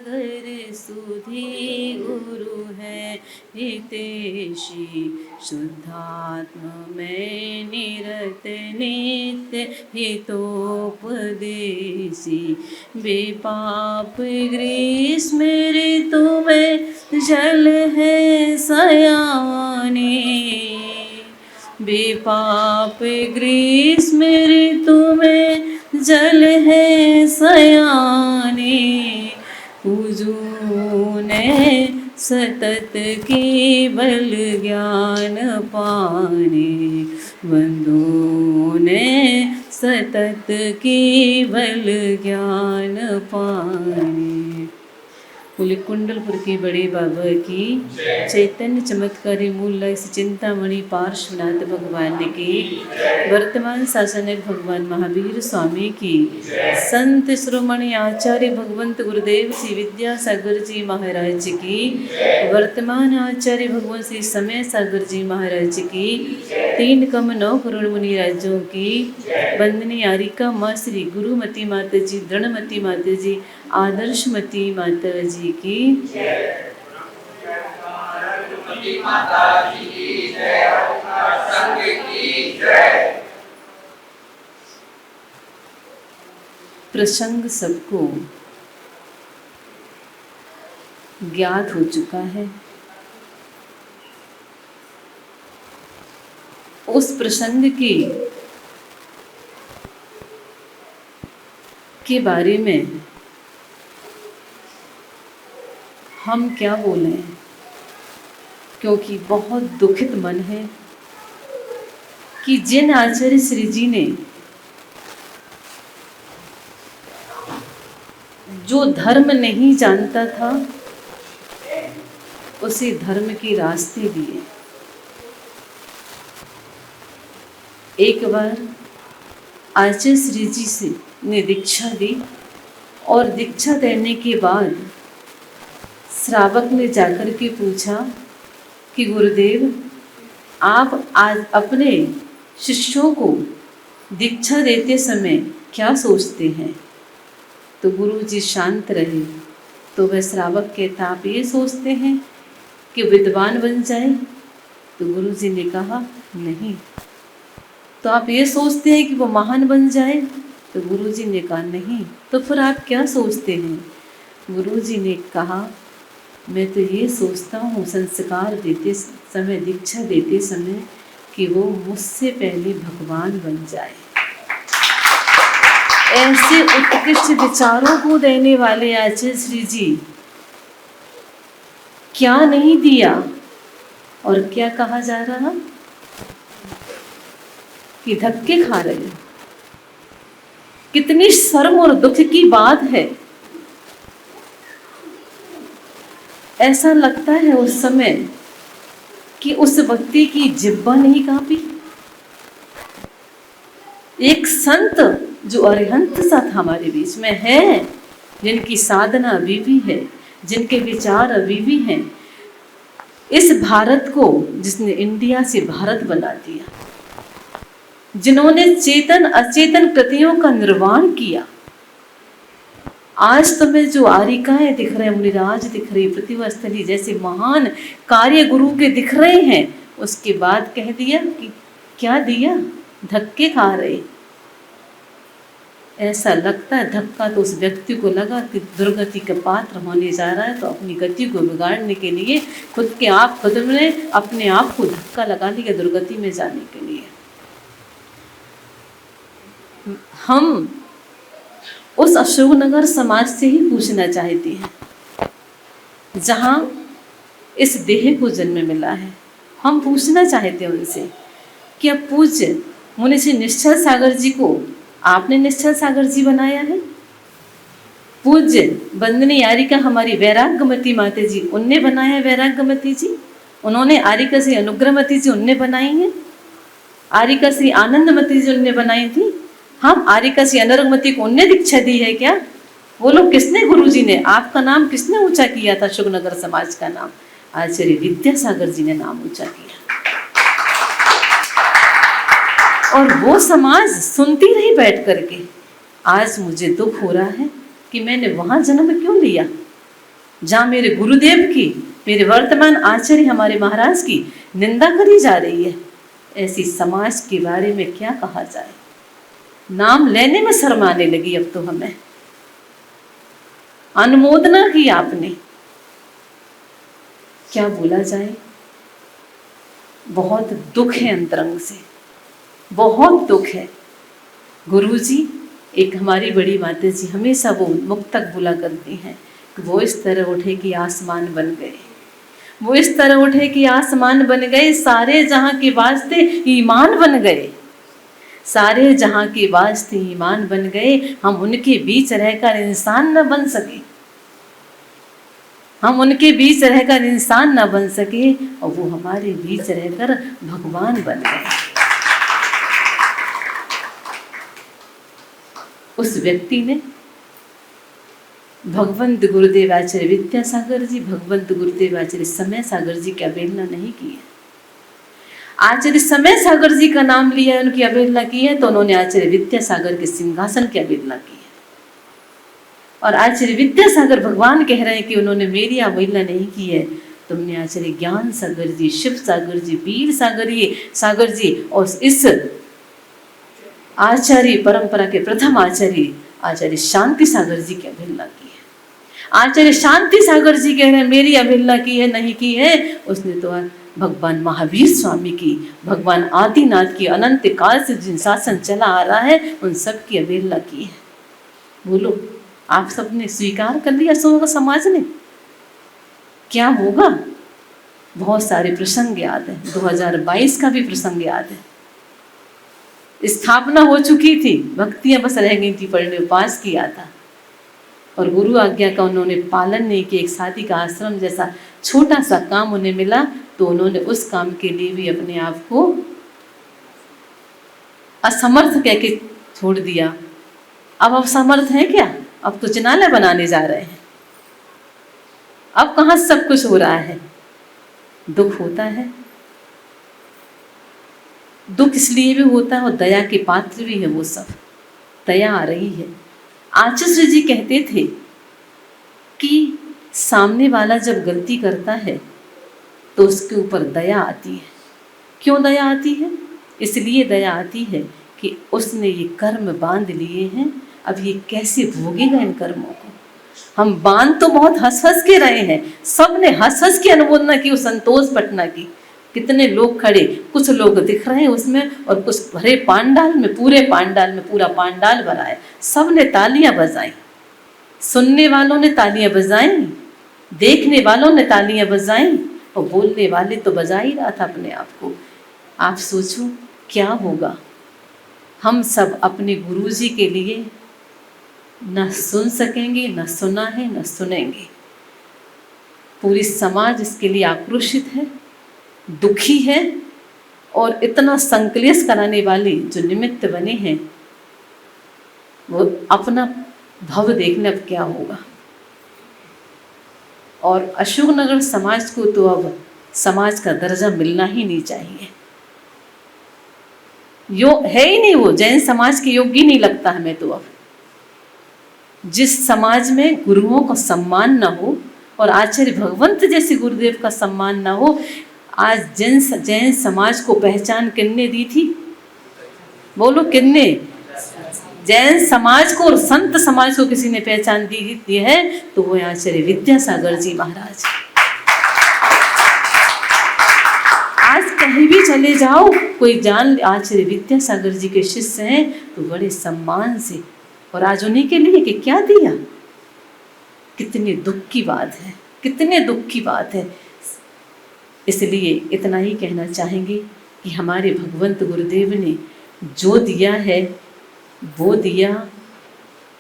सागर सुधी गुरु है हितैषी शुद्धात्मा में निरत नित्य हितोपदेशी बेपाप ग्रीष्म ऋतु में जल है सयाने बेपाप ग्रीष्म ऋतु में जल है सयाने पूजूने सतत केवल ज्ञान पाने वंदो ने सतत केवल ज्ञान पाने। बोले कुंडलपुर के बड़े बाबा की चैतन्य चमत्कारी मूल चिंतामणि पार्श्वनाथ भगवान की वर्तमान शासनक भगवान महावीर स्वामी की संत श्रोमणी आचार्य भगवंत गुरुदेव श्री विद्यासागर जी महाराज की वर्तमान आचार्य भगवान श्री समय सागर जी महाराज की 3 कम 9 करोड़ मुनि राज्यों की वंदनीय आरिका माँ श्री गुरुमती माता जी, दृढ़मती माता जी, आदर्शमती माता जी की प्रसंग सबको ज्ञात हो चुका है। उस प्रसंग के बारे में हम क्या बोलें, क्योंकि बहुत दुखित मन है कि जिन आचार्य श्री जी ने जो धर्म नहीं जानता था उसे धर्म के रास्ते दिए। एक बार आचार्य श्री जी से ने दीक्षा दी और दीक्षा देने के बाद श्रावक ने जाकर के पूछा कि गुरुदेव आप आज अपने शिष्यों को दीक्षा देते समय क्या सोचते हैं? तो गुरु जी शांत रहे। तो वह श्रावक कहता आप ये सोचते हैं कि विद्वान बन जाए? तो गुरु जी ने कहा नहीं। तो आप ये सोचते हैं कि वो महान बन जाए? तो गुरु जी ने कहा नहीं। तो फिर आप क्या सोचते हैं? गुरु जी ने कहा मैं तो ये सोचता हूँ संस्कार देते समय, दीक्षा देते समय कि वो मुझसे पहले भगवान बन जाए। ऐसे उत्कृष्ट विचारों को देने वाले आचार्य श्री जी क्या नहीं दिया। और क्या कहा जा रहा कि धक्के खा रहे हैं। कितनी शर्म और दुख की बात है। ऐसा लगता है उस समय कि उस व्यक्ति की जिह्वा नहीं कांपी। एक संत जो अरिहंत सा था हमारे बीच में है, जिनकी साधना अभी भी है, जिनके विचार अभी भी हैं। इस भारत को जिसने इंडिया से भारत बना दिया, जिन्होंने चेतन अचेतन कृतियों का निर्माण किया। आज तुम्हें जो आरिकाएं दिख रहे, मुनिराज दिख रहे, प्रतिभा स्थली जैसे महान कार्य गुरु के दिख रहे हैं, उसके बाद कह दिया कि क्या दिया, धक्के खा रहे। ऐसा लगता है धक्का तो उस व्यक्ति को लगा कि दुर्गति का पात्र होने जा रहा है, तो अपनी गति को बिगाड़ने के लिए खुद ने अपने आप को धक्का लगा लिया दुर्गति में जाने के लिए। हम उस अशोकनगर समाज से ही पूछना चाहते हैं जहाँ इस देह को जन्म मिला है। हम पूछना चाहते हैं उनसे कि अब पूज्य मुनि श्री निश्चल सागर जी को आपने निश्चल सागर जी बनाया है? पूज्य वंदनीय आरिका हमारी वैराग्यमती माता जी, उनने बनाया है वैराग्यमती जी। उन्होंने आरिका श्री अनुग्रहमती जी उनने बनाई है। आरिका श्री आनंदमती जी उनने बनाई थी। हम आरिका श्री अनुग्रहमती को उनने दीक्षा दी है क्या? बोलो किसने? गुरु जी ने। आपका नाम किसने ऊंचा किया था? अशोकनगर समाज का नाम आचार्य विद्यासागर जी ने नाम ऊंचा किया। और वो समाज सुनती रही बैठ करके। आज मुझे दुख हो रहा है कि मैंने वहां जन्म क्यों लिया। जहाँ मेरे गुरुदेव की, मेरे वर्तमान आचार्य हमारे महाराज की निंदा करी जा रही है, ऐसी समाज के बारे में क्या कहा जाए। नाम लेने में शर्म आने लगी अब तो हमें। अनुमोदना की आपने, क्या बोला जाए। बहुत दुख है अंतरंग से, बहुत दुख है। गुरुजी, एक हमारी बड़ी माता जी हमेशा वो मुक्तक बोला करती हैं कि वो इस तरह उठे कि आसमान बन गए, वो इस तरह उठे कि आसमान बन गए, सारे जहां के वास्ते ईमान बन गए, सारे जहां के वास्ते ईमान बन गए। हम उनके बीच रहकर इंसान न बन सके, हम उनके बीच रहकर इंसान न बन सके, और वो हमारे बीच रहकर भगवान बन गए। उस व्यक्ति ने भगवंत गुरुदेव आचार्य विद्यासागर जी, भगवंत गुरुदेव आचार्य समय सागर जी की अवहेलना नहीं की है। आचार्य समय सागर जी का नाम लिया, उनकी अवहेलना की है, तो उन्होंने आचार्य विद्यासागर के सिंहासन की अवहेलना की है। और आचार्य विद्यासागर भगवान कह रहे हैं कि उन्होंने मेरी अवहेलना नहीं की है, तुमने आचार्य ज्ञान सागर जी, शिव सागर जी, वीर सागर जी और इस आचार्य परंपरा के प्रथम आचार्य आचार्य शांति सागर जी की अवहेलना की है। आचार्य शांति सागर जी कह रहे हैं मेरी अवहेलना की है, नहीं की है। उसने तो भगवान महावीर स्वामी की, भगवान आदिनाथ की, अनंत काल से जिन शासन चला आ रहा है उन सब की अवहेलना की है। बोलो, आप सबने स्वीकार कर लिया समाज ने, क्या होगा। बहुत सारे प्रसंग याद है, 2022 का भी प्रसंग याद है। स्थापना हो चुकी थी, भक्तियां बस रह गई थी पढ़ने, पास किया था, और गुरु आज्ञा का उन्होंने पालन नहीं किया। एक साथी का आश्रम जैसा छोटा सा काम उन्हें मिला, तो उन्होंने उस काम के लिए भी अपने आप को असमर्थ कह के छोड़ दिया। अब असमर्थ हैं क्या? अब तो जिनालय बनाने जा रहे हैं। अब कहाँ सब कुछ हो रहा है। दुख होता है, दुख इसलिए भी होता है, और दया के पात्र भी है वो सब, दया आ रही है। आचार्य जी कहते थे कि सामने वाला जब गलती करता है तो उसके ऊपर दया आती है। क्यों दया आती है? इसलिए दया आती है कि उसने ये कर्म बांध लिए हैं, अब ये कैसे भोगेगा इन कर्मों को। हम बांध तो बहुत हंस हंस के रहे हैं, सब ने हंस हंस की अनुमोदना की, संतोष पटना की। कितने लोग खड़े, कुछ लोग दिख रहे हैं उसमें, और कुछ भरे पांडाल में, पूरे पांडाल में, पूरा पांडाल भरा है। सब ने तालियां बजाई, सुनने वालों ने तालियां बजाई, देखने वालों ने तालियां बजाई, और बोलने वाले तो बजा ही रहा था अपने आप को। आप सोचो क्या होगा। हम सब अपने गुरुजी के लिए न सुन सकेंगे, न सुना है, न सुनेंगे। पूरी समाज इसके लिए आक्रोशित है, दुखी है, और इतना संकलेश कराने वाले जो निमित्त बने हैं वो अपना भव देखने अब क्या होगा। और अशोकनगर समाज को तो अब समाज का दर्जा मिलना ही नहीं चाहिए। है ही नहीं, वो जैन समाज के योग्य नहीं लगता हमें तो। अब जिस समाज में गुरुओं का सम्मान न हो और आचार्य भगवंत जैसे गुरुदेव का सम्मान न हो, आज जैन समाज को पहचान किसने दी थी? बोलो किसने? जैन समाज को और संत समाज को किसी ने पहचान दी है तो वो आचार्य विद्यासागर जी महाराज। आज कहीं भी चले जाओ, कोई जान आचार्य विद्यासागर जी के शिष्य हैं तो बड़े सम्मान से, और आज उन्हीं के लिए कि क्या दिया। कितने दुख की बात है, कितने दुख की बात है। इसलिए इतना ही कहना चाहेंगे कि हमारे भगवंत गुरुदेव ने जो दिया है वो दिया,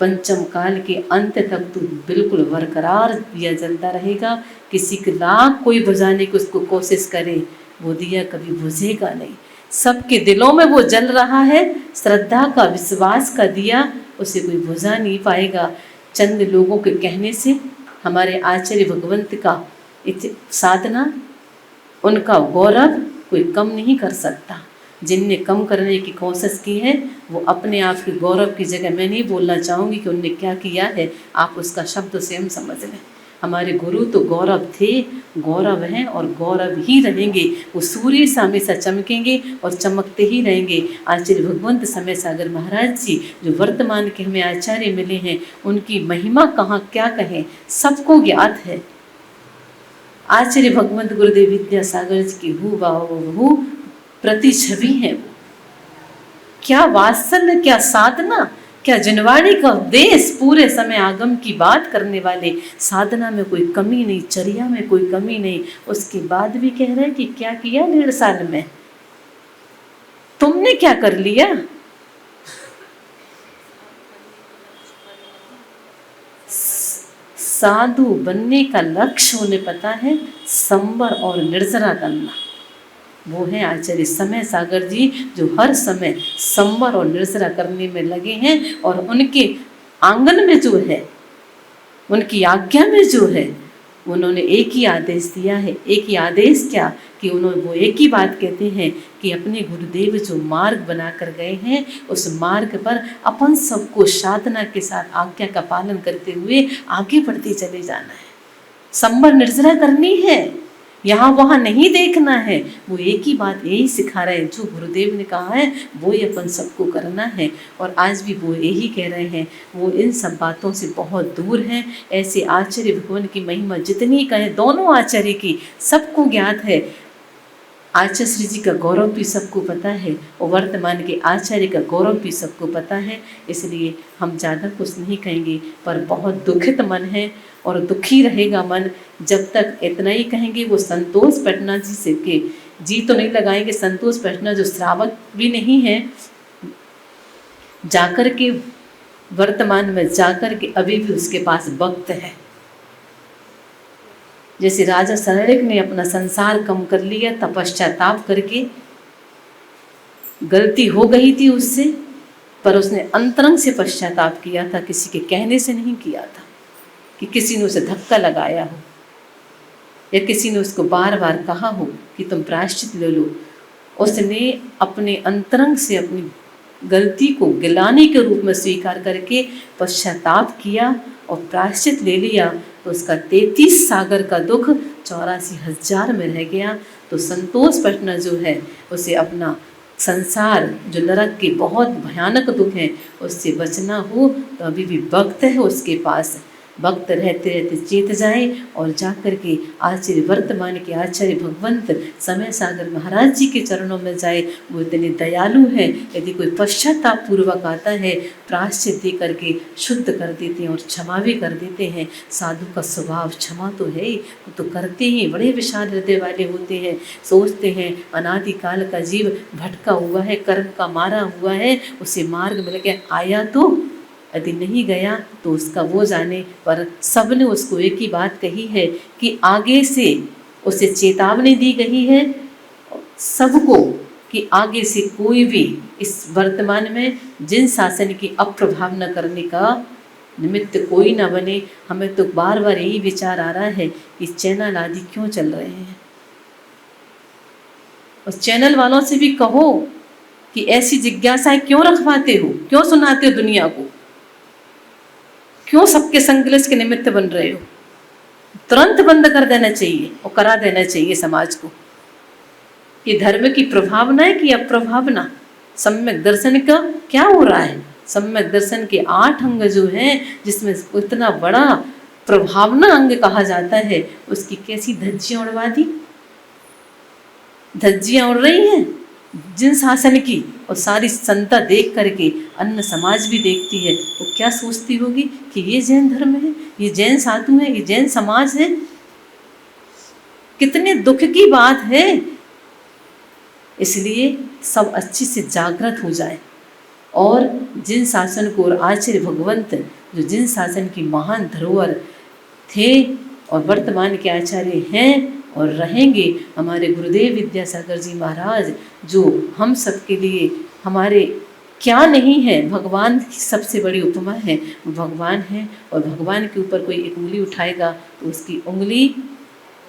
पंचम काल के अंत तक तो बिल्कुल बरकरार दिया जलता रहेगा। किसी के लाख कोई बुझाने की उसको कोशिश करे, वो दिया कभी बुझेगा नहीं। सबके दिलों में वो जल रहा है, श्रद्धा का, विश्वास का दिया, उसे कोई बुझा नहीं पाएगा। चंद लोगों के कहने से हमारे आचार्य भगवंत का साधना, उनका गौरव कोई कम नहीं कर सकता। जिनने कम करने की कोशिश की है वो अपने आप के गौरव की जगह, मैं नहीं बोलना चाहूँगी कि उनने क्या किया है, आप उसका शब्द स्वयं समझ लें। हमारे गुरु तो गौरव थे, गौरव हैं और गौरव ही रहेंगे। वो सूर्य से हमेशा चमकेंगे और चमकते ही रहेंगे। आचार्य भगवंत समय सागर महाराज जी जो वर्तमान के हमें आचार्य मिले हैं, उनकी महिमा कहाँ क्या कहें, सबको ज्ञात है। आचार्य भगवंत गुरुदेव विद्यासागर जी की हूबहू प्रति छवि है वो। क्या वात्सल्य, क्या साधना, क्या जनवाणी का उपदेश, पूरे समय आगम की बात करने वाले, साधना में कोई कमी नहीं, चर्या में कोई कमी नहीं। उसके बाद भी कह रहे हैं कि क्या किया 1.5 साल में, तुमने क्या कर लिया। साधु बनने का लक्ष्य उन्हें पता है, संवर और निर्जरा करना। वो हैं आचार्य समय सागर जी जो हर समय संवर और निर्जरा करने में लगे हैं। और उनके आंगन में जो है, उनकी आज्ञा में जो है, उन्होंने एक ही आदेश दिया है। एक ही आदेश क्या कि उन्होंने वो एक ही बात कहते हैं कि अपने गुरुदेव जो मार्ग बना कर गए हैं, उस मार्ग पर अपन सबको साधना के साथ आज्ञा का पालन करते हुए आगे बढ़ते चले जाना है। संवर निर्जरा करनी है, यहाँ वहाँ नहीं देखना है। वो एक ही बात यही सिखा रहे हैं, जो गुरुदेव ने कहा है वो ही अपन सबको करना है। और आज भी वो यही कह रहे हैं, वो इन सब बातों से बहुत दूर हैं। ऐसे आचार्य भगवान की महिमा जितनी कहें, दोनों आचार्य की सबको ज्ञात है। आचार्य श्री जी का गौरव भी सबको पता है और वर्तमान के आचार्य का गौरव भी सबको पता है। इसलिए हम ज़्यादा कुछ नहीं कहेंगे, पर बहुत दुखित मन है और दुखी रहेगा मन जब तक इतना ही कहेंगे। वो संतोष पटना जी से के जी तो नहीं लगाएंगे। संतोष पटना जो श्रावक भी नहीं है, जाकर के वर्तमान में जाकर के अभी भी उसके पास वक्त है। जैसे राजा सनरिक ने अपना संसार कम कर लिया तपश्चाताप करके, गलती हो गई थी उससे, पर उसने अंतरंग से पश्चाताप किया था, किसी के कहने से नहीं किया था कि किसी ने उसे धक्का लगाया हो या किसी ने उसको बार बार कहा हो कि तुम प्रायश्चित ले लो। उसने अपने अंतरंग से अपनी गलती को गिलाने के रूप में स्वीकार करके पश्चाताप किया और प्रायश्चित ले लिया। तो उसका 33 सागर का दुख 84,000 में रह गया। तो संतोष पटना जो है उसे अपना संसार जो नरक के बहुत भयानक दुख है उससे बचना हो तो अभी भी वक्त है उसके पास। वक्त रहते रहते चेत जाए और जाकर के आचार्य वर्तमान के आचार्य भगवंत समय सागर महाराज जी के चरणों में जाए। वो इतने दयालु हैं, यदि कोई पश्चाताप पूर्वक आता है प्रायश्चित दे करके शुद्ध कर देते हैं और क्षमा भी कर देते हैं। साधु का स्वभाव क्षमा तो है ही, वो तो करते ही, बड़े विशाल हृदय वाले होते हैं। सोचते हैं अनादिकाल का जीव भटका हुआ है, कर्म का मारा हुआ है, उसे मार्ग मिल गया, आया तो, यदि नहीं गया तो उसका वो जाने। पर सबने उसको एक ही बात कही है कि आगे से उसे चेतावनी दी गई है सबको कि आगे से कोई भी इस वर्तमान में जिन शासन की अप्रभाव न करने का निमित्त कोई न बने। हमें तो बार बार यही विचार आ रहा है कि चैनल आदि क्यों चल रहे हैं। उस चैनल वालों से भी कहो कि ऐसी जिज्ञासाएं क्यों रखवाते हो, क्यों सुनाते हो दुनिया को, क्यों सबके संकलेश के निमित्त बन रहे हो। तुरंत बंद कर देना चाहिए और करा देना चाहिए समाज को। ये धर्म की प्रभावना है कि अप्रभावना। सम्यक दर्शन का क्या हो रहा है, सम्यक दर्शन के 8 अंग जो हैं जिसमें इतना बड़ा प्रभावना अंग कहा जाता है, उसकी कैसी धज्जियां उड़वा दी। धज्जियां उड़ रही हैं जिन शासन की, और सारी संता देख करके अन्य समाज भी देखती है, वो क्या सोचती होगी कि ये जैन धर्म है, ये जैन साधु है, ये जैन समाज है। कितने दुख की बात है। इसलिए सब अच्छे से जागृत हो जाए और जिन शासन को, और आचार्य भगवंत जो जिन शासन की महान धरोहर थे और वर्तमान के आचार्य हैं और रहेंगे, हमारे गुरुदेव विद्यासागर जी महाराज जो हम सबके लिए हमारे क्या नहीं है, भगवान की सबसे बड़ी उपमा है। वो भगवान है और भगवान के ऊपर कोई एक उंगली उठाएगा तो उसकी उंगली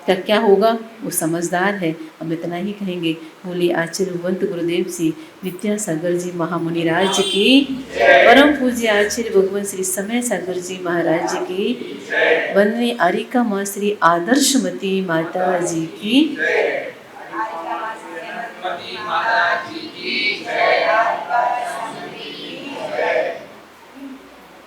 का क्या होगा, वो समझदार है। हम इतना ही कहेंगे। बोले आचार्य भगवंत गुरुदेव श्री विद्यासागर जी महामुनि राज की, परम पूज्य आचार्य भगवान श्री समय सागर जी महाराज की, वंदनीय आरिका माँ श्री आदर्शमती माता जी की,